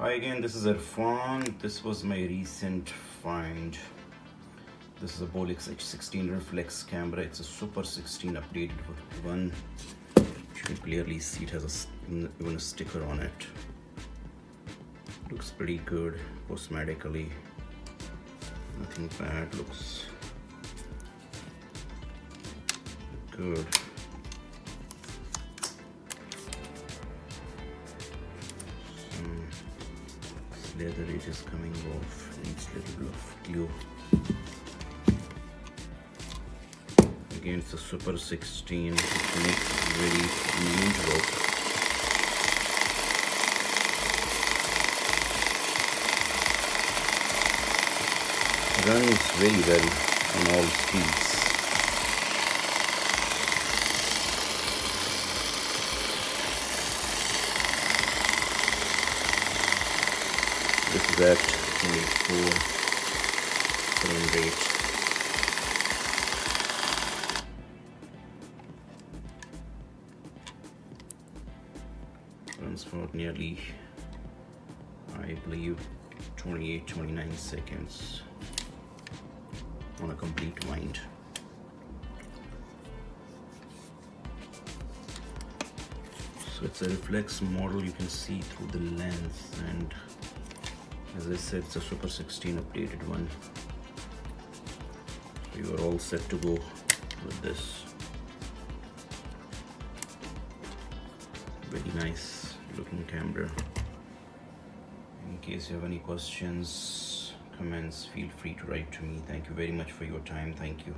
Hi again, this is Irfan. This was my recent find. This is a BOLEX H16 reflex camera. It's a Super 16 updated one. You can clearly see it has even a sticker on it. Looks pretty good cosmetically. Nothing bad. Looks good. Leather it is coming off, needs a little bit of glue. Again, it's a Super 16, which makes it very unusual. Runs very well on all speeds. This is at 24 frame rate. Runs for nearly, I believe, 29 seconds on a complete wind. So it's a reflex model, you can see through the lens, and as I said, it's a Super 16 updated one. So you are all set to go with this. Very nice looking camera. In case you have any questions, comments, feel free to write to me. Thank you very much for your time. Thank you.